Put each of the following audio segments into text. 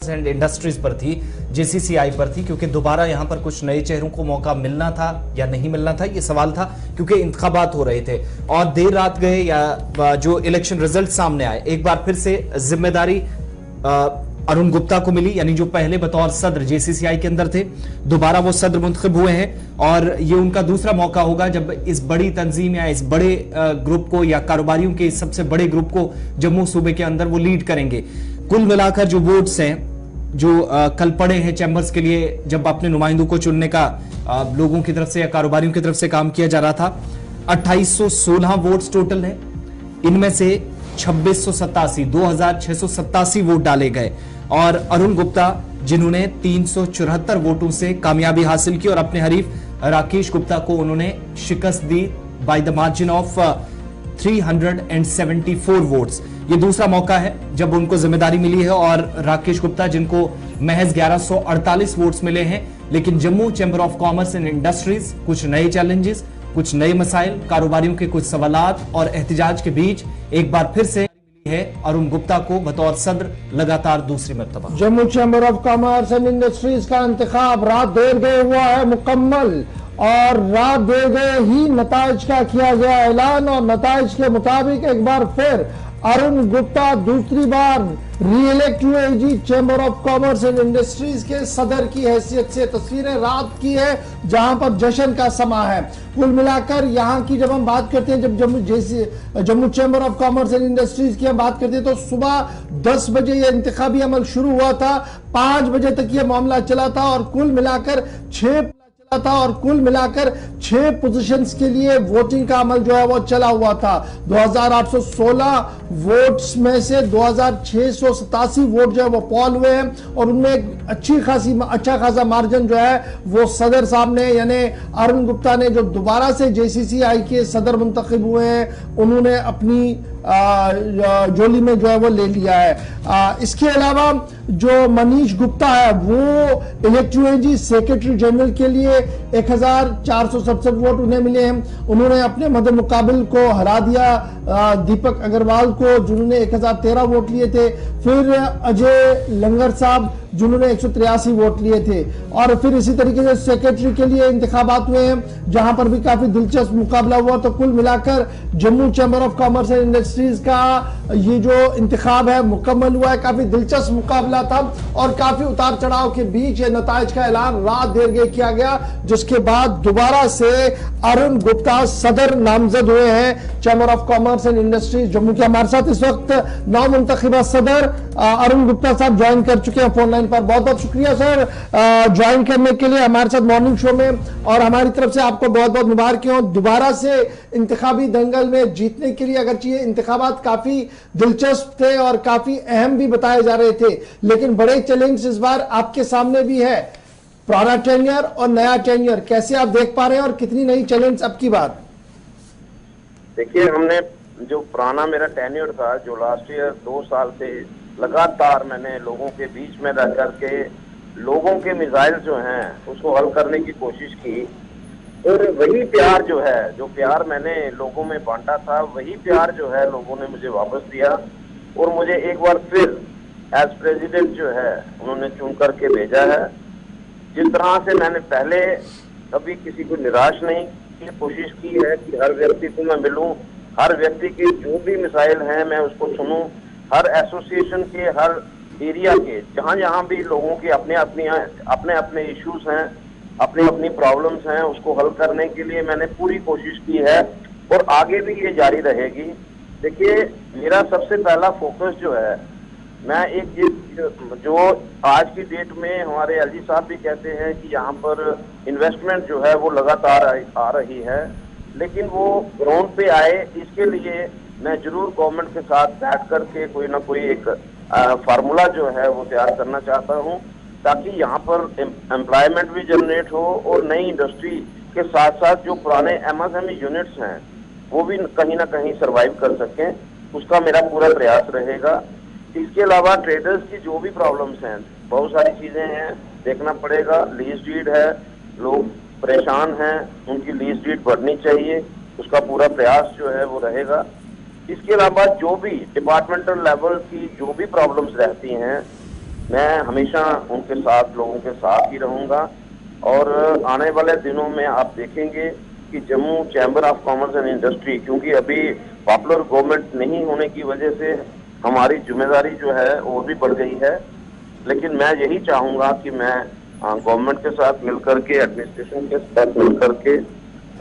And industries पर थी, जेसीसीआई पर थी, क्योंकि दोबारा यहां पर कुछ नए चेहरों को मौका मिलना था या नहीं मिलना था, ये सवाल था, क्योंकि इंतखाबात हो रहे थे और देर रात गए या जो इलेक्शन रिजल्ट सामने आए, एक बार फिर से जिम्मेदारी अरुण गुप्ता को मिली, यानी जो पहले बतौर सदर जेसीसीआई के अंदर थे, दोबारा वो सदर मुंतखब हुए हैं और ये उनका दूसरा मौका होगा जब इस बड़ी तंजीम या इस बड़े ग्रुप को या कारोबारियों के सबसे बड़े ग्रुप को जम्मू सूबे के अंदर वो लीड करेंगे। कुल मिलाकर जो वोट्स हैं जो कल पड़े हैं चैंबर्स के लिए, जब अपने नुमाइंदों को चुनने का लोगों की तरफ से या कारोबारियों की तरफ से काम किया जा रहा था, 2816 वोट्स टोटल हैं। इनमें से 2687 वोट डाले गए और अरुण गुप्ता जिन्होंने 374 वोटों से कामयाबी हासिल की और अपने हरीफ राकेश गुप्ता को उन्होंने शिकस्त दी by the margin of 374 votes. ये दूसरा मौका है जब उनको जिम्मेदारी मिली है और राकेश गुप्ता जिनको महज 1148 वोट्स मिले हैं, लेकिन Jammu chamber of Commerce and industries कुछ नए चैलेंजेस, कुछ नए मसाइल, कारोबारियों के कुछ सवालात और एहतजाज के बीच एक बार फिर से है अरुण गुप्ता को बतौर सदर लगातार दूसरी मर्तबा। Jammu chamber of Commerce and industries का इंतखाब रात देर गए हुआ है मुकम्मल और रात देर गए ही नताइज का किया गया ऐलान और नताइज के मुताबिक एक बार फिर अरुण गुप्ता दूसरी बार रीइलेक्ट हुए जी Chamber of Commerce and Industries के सदर की हैसियत से। तस्वीरें रात की है जहां पर जश्न का समा है। कुल मिलाकर यहां की जब हम बात करते हैं, जब Jammu chamber of Commerce and industries की हम बात करते हैं तो सुबह 10 बजे यह इंतखाबी अमल शुरू हुआ था, 5 बजे तक यह मामला चला था और कुल मिलाकर 6 पोजीशंस के लिए वोटिंग का अमल जो है वो चला हुआ था। 2816 वोट्स में से 2687 वोट जो है वो पॉल हुए हैं और उनमें एक अच्छा खासा मार्जिन जो है वो सदर साहब ने यानी अरुण गुप्ता ने जो दोबारा से जेसीसीआई के सदर मुंतखब हुए हैं उन्होंने अपनी जोली में जो है वो ले लिया है। इसके अलावा जो मनीष गुप्ता है वो इलेक्ट हुए जी सेक्रेटरी जनरल के लिए 1467 वोट उन्हें मिले हैं। उन्होंने अपने मद मुकाबिल को हरा दिया दीपक अग्रवाल को जिन्होंने 1013 वोट लिए थे। फिर अजय लंगर साहब जिन्होंने 183 वोट लिए थे और फिर इसी तरीके से सेक्रेटरी के लिए इंतखाबात हुए हैं जहां पर भी काफी दिलचस्प मुकाबला हुआ। तो कुल मिलाकर Jammu chamber of Commerce and industries का ये जो इंतखाब है मुकम्मल हुआ है। काफी दिलचस्प मुकाबला था और काफी उतार चढ़ाव के बीच ये नताइज का ऐलान रात देर गए किया गया, जिसके बाद दोबारा से अरुण गुप्ता सदर नामजद हुए हैं chamber of Commerce and industries Jammu के। हमारे साथ इस वक्त नौ मुंतखिबा सदर अरुण गुप्ता साहब ज्वाइन कर चुके हैं फोन लाइन पर। बहुत बहुत शुक्रिया सर ज्वाइन करने के लिए हमारे साथ मॉर्निंग शो में और हमारी तरफ से आपको बहुत बहुत मुबारक हो दोबारा से इंतखाबी दंगल में जीतने के लिए। अगरचे ये इंतखाबात काफी दिलचस्प थे और काफी अहम भी बताए जा रहे थे, लेकिन बड़े चैलेंज इस बार आपके सामने भी है, पुराना टेन्योर और नया टेन्योर, कैसे आप देख पा रहे हैं और कितनी नई चैलेंज अब की बात? देखिए, हमने जो पुराना मेरा टेन्योर था, जो लास्ट ईयर 2 साल से लगातार मैंने लोगों के बीच में रह करके लोगों के मिसाइल जो हैं उसको हल करने की कोशिश की और वही प्यार जो है, जो प्यार मैंने लोगों में बांटा था, वही प्यार जो है लोगों ने मुझे वापस दिया और मुझे एक बार फिर एज प्रेसिडेंट जो है उन्होंने चुन करके भेजा है। जिस तरह से मैंने पहले कभी किसी को निराश नहीं की कोशिश की है कि हर व्यक्ति को मैं मिलूं, हर व्यक्ति के जो भी मिसाइल हैं मैं उसको सुनूं, हर एसोसिएशन के, हर एरिया के जहां भी लोगों के अपने इश्यूज हैं, अपनी प्रॉब्लम्स हैं, उसको हल करने के लिए मैंने पूरी कोशिश की है और आगे भी ये जारी रहेगी। देखिए, मेरा सबसे पहला फोकस जो है, मैं जो आज की डेट में हमारे एलजी साहब भी कहते हैं कि यहाँ पर इन्वेस्टमेंट जो है वो लगातार आ रही है, लेकिन वो ग्राउंड पे आए इसके लिए मैं जरूर गवर्नमेंट के साथ बैठ करके कोई ना कोई एक फार्मूला जो है वो तैयार करना चाहता हूँ, ताकि यहाँ पर एम्प्लॉयमेंट भी जनरेट हो और नई इंडस्ट्री के साथ साथ जो पुराने एमएसएमई यूनिट्स हैं वो भी कहीं ना कहीं सरवाइव कर सकें। उसका मेरा पूरा प्रयास रहेगा। इसके अलावा ट्रेडर्स की जो भी प्रॉब्लम्स हैं, बहुत सारी चीजें हैं, देखना पड़ेगा। लीज डीड है, लोग परेशान हैं, उनकी लीज डीड बढ़नी चाहिए, उसका पूरा प्रयास जो है वो रहेगा। इसके अलावा जो भी डिपार्टमेंटल लेवल की जो भी प्रॉब्लम्स रहती हैं मैं हमेशा उनके साथ, लोगों के साथ ही रहूंगा। और आने वाले दिनों में आप देखेंगे कि Jammu chamber of Commerce and industry, क्योंकि अभी पॉपुलर गवर्नमेंट नहीं होने की वजह से हमारी जिम्मेदारी जो है वो भी बढ़ गई है, लेकिन मैं यही चाहूंगा कि मैं गवर्नमेंट के साथ मिलकर के, एडमिनिस्ट्रेशन के साथ मिलकर के,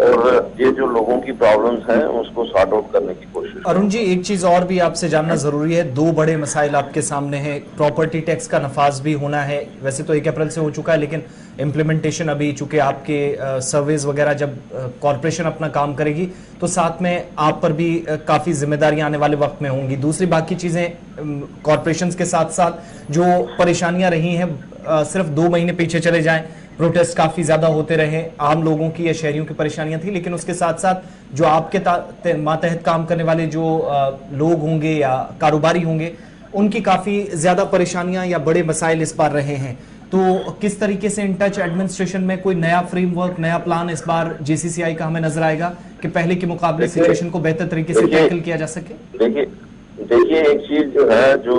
और ये जो लोगों की प्रॉब्लम्स हैं उसको सॉर्ट आउट करने की कोशिश। अरुण जी, एक चीज और भी आपसे जानना जरूरी है। दो बड़े मसाइल आपके सामने हैं। प्रॉपर्टी टैक्स का नफाज भी होना है, वैसे तो 1 अप्रैल से हो चुका है, लेकिन इम्प्लीमेंटेशन अभी, चूंकि आपके सर्वेज वगैरह जब कॉरपोरेशन अपना काम करेगी तो साथ में आप पर भी काफी जिम्मेदारियां आने वाले वक्त में होंगी। दूसरी बाकी चीजें कॉरपोरेशन के साथ साथ जो परेशानियां रही हैं, सिर्फ 2 महीने पीछे चले जाएं, प्रोटेस्ट काफी ज्यादा होते रहे, आम लोगों की या शहरियों की परेशानियां थी, लेकिन उसके साथ साथ जो आपके मातहत काम करने वाले जो लोग होंगे या कारोबारी होंगे, उनकी काफी ज्यादा परेशानियां या बड़े मसाइल इस बार रहे हैं। तो किस तरीके से इन टच एडमिनिस्ट्रेशन में कोई नया फ्रेमवर्क, नया प्लान इस बार जेसीसीआई का हमें नजर आएगा कि पहले के मुकाबले सिचुएशन को बेहतर तरीके से टैकल किया जा सके? देखिए एक चीज जो है, जो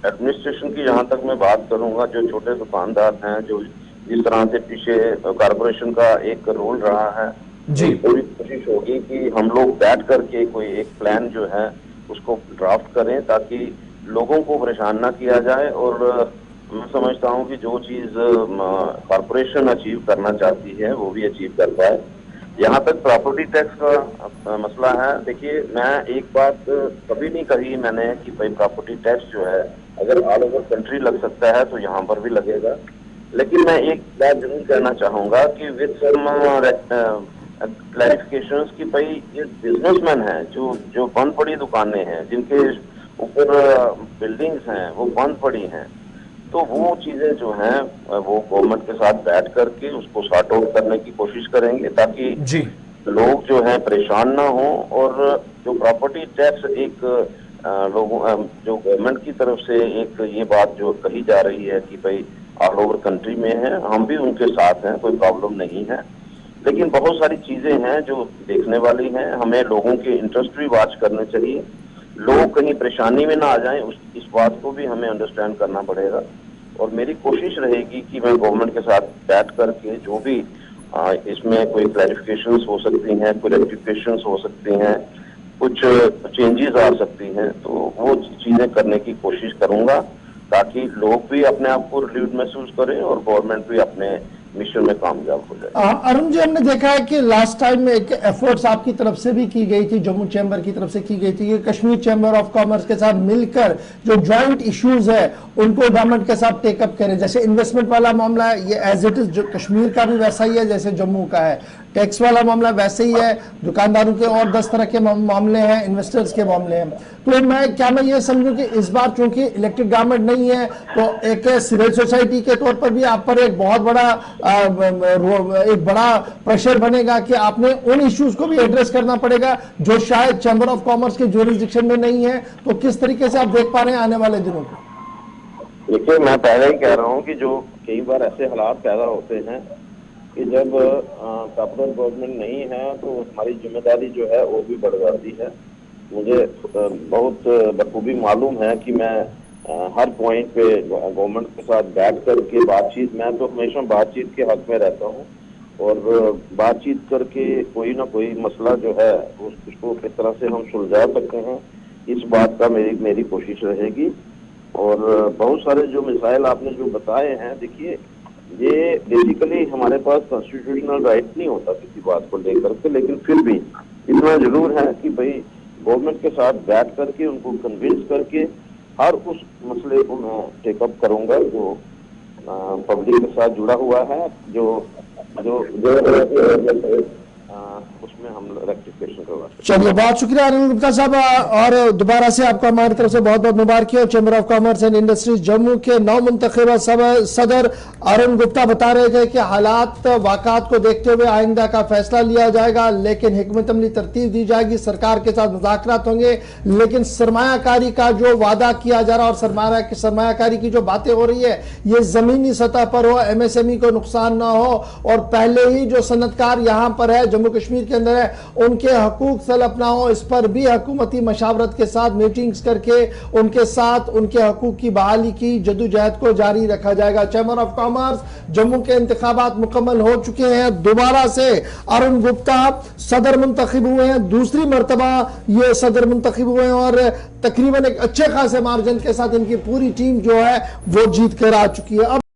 एडमिनिस्ट्रेशन की जहां तक मैं बात करूंगा, जो छोटे दुकानदार हैं, जो जिस तरह से पीछे कॉर्पोरेशन का एक रोल रहा है, जी, पूरी कोशिश होगी कि हम लोग बैठ करके कोई एक प्लान जो है उसको ड्राफ्ट करें ताकि लोगों को परेशान ना किया जाए। और मैं समझता हूं कि जो चीज कॉर्पोरेशन अचीव करना चाहती है वो भी अचीव कर पाए। यहाँ तक प्रॉपर्टी टैक्स का मसला है, देखिए मैं एक बात कभी नहीं कही मैंने कि भाई प्रॉपर्टी टैक्स जो है अगर ऑल ओवर कंट्री लग सकता है तो यहाँ पर भी लगेगा, लेकिन मैं एक बात जरूर कहना चाहूंगा कि विद सम क्लैरिफिकेशंस कि भाई ये बिजनेसमैन हैं जो बंद पड़ी दुकानें हैं, जिनके ऊपर बिल्डिंग्स हैं वो बंद पड़ी हैं, तो वो चीजें जो हैं वो गवर्नमेंट के साथ बैठ करके उसको सॉर्ट आउट करने की कोशिश करेंगे ताकि जी, लोग जो हैं परेशान ना हो। और जो प्रॉपर्टी टैक्स एक लोगों जो गवर्नमेंट की तरफ से एक ये बात जो कही जा रही है कि भाई ऑल ओवर कंट्री में है, हम भी उनके साथ हैं, कोई प्रॉब्लम नहीं है, लेकिन बहुत सारी चीजें हैं जो देखने वाली हैं। हमें लोगों के इंटरेस्ट भी वॉच करने चाहिए, लोग कहीं परेशानी में ना आ जाएं, इस बात को भी हमें अंडरस्टैंड करना पड़ेगा। और मेरी कोशिश रहेगी कि मैं गवर्नमेंट के साथ बैठ करके जो भी इसमें कोई क्लैरिफिकेशंस हो सकती हैं, कोई रेक्टिफिकेशंस हो सकती हैं, कुछ चेंजेस आ सकती हैं, तो वो चीजें करने की कोशिश करूंगा ताकि लोग भी अपने आप को रिलीव्ड महसूस करें और गवर्नमेंट भी अपने मिशन में कामयाब हो जाए। अरुण जी, हमने देखा है कि लास्ट टाइम में एक एफर्ट्स आपकी तरफ से भी की गई थी, जम्मू चैम्बर की तरफ से की गई थी कि कश्मीर चैम्बर ऑफ कॉमर्स के साथ मिलकर जो जॉइंट इश्यूज है उनको गवर्नमेंट के साथ टेकअप करें। जैसे इन्वेस्टमेंट वाला मामला है, ये एज इट इज जो कश्मीर का भी वैसा ही है जैसे जम्मू का है, टैक्स वाला मामला वैसे ही है, दुकानदारों के और 10 तरह के मामले हैं, इन्वेस्टर्स के मामले हैं। तो मैं ये समझूं कि इस बार चूंकि इलेक्टेड गवर्नमेंट नहीं है तो एक सिविल सोसाइटी के तौर पर भी आप पर एक बहुत बड़ा प्रेशर बनेगा कि आपने उन इश्यूज को भी एड्रेस करना पड़ेगा जो शायद चैम्बर ऑफ कॉमर्स के ज्यूरिसडिक्शन में नहीं है। तो किस तरीके से आप देख पा रहे हैं आने वाले दिनों को? देखिए मैं पहले ही कह रहा हूँ कि जो कई बार ऐसे हालात पैदा होते हैं कि जब पॉपुलर गवर्नमेंट नहीं है तो हमारी जिम्मेदारी जो है वो भी बढ़ जाती है। मुझे बहुत बखूबी मालूम है कि मैं हर पॉइंट पे गवर्नमेंट के साथ बैठ करके बातचीत, मैं तो हमेशा बातचीत के हक में रहता हूँ और बातचीत करके कोई ना कोई मसला जो है उसको किस तरह से हम सुलझा सकते हैं, इस बात का मेरी कोशिश रहेगी। और बहुत सारे जो मिसाइल आपने जो बताए हैं, देखिए ये बेसिकली हमारे पास कॉन्स्टिट्यूशनल राइट नहीं होता किसी बात को लेकर के, लेकिन फिर भी इतना जरूर है कि भाई गवर्नमेंट के साथ बैठ करके उनको कन्विंस करके हर उस मसले को मैं टेकअप करूंगा जो पब्लिक के साथ जुड़ा हुआ है, जो उसमें हम रेक्टिफिकेशन करवाते। चलिए, बहुत शुक्रिया अरुण गुप्ता साहब, और दोबारा से आपको हमारी तरफ से बहुत बहुत मुबारक हो। Chamber of Commerce and industries Jammu के नवमुंतखब सदर अरुण गुप्ता बता रहे थे कि हालात वाक़ात को देखते हुए आइंदा का फैसला लिया जाएगा, लेकिन हिकमत अमली तरतीब दी जाएगी, सरकार के साथ मुज़ाकरात होंगे, लेकिन सरमायाकारी का जो वादा किया जा रहा है और सरमायाकारी की जो बातें हो रही है ये जमीनी सतह पर हो, MSME को नुकसान ना हो और पहले ही जो सनतकार यहाँ पर है जम्मू कश्मीर के अंदर है उनके हकूक सलब ना हो, इस पर भी हुकूमती मशावरत के साथ मीटिंग्स करके उनके साथ उनके हकूक की बहाली की जदोजहद को जारी रखा जाएगा। चैम्बर ऑफ कॉमर्स जम्मू के इंतखाबात मुकम्मल हो चुके हैं। दोबारा से अरुण गुप्ता सदर मुंतखब हुए हैं, दूसरी मरतबा ये सदर मुंतखब हुए हैं और तकरीबन एक अच्छे खासे मार्जिन के साथ इनकी पूरी टीम जो है वो जीत कर आ चुकी है। अब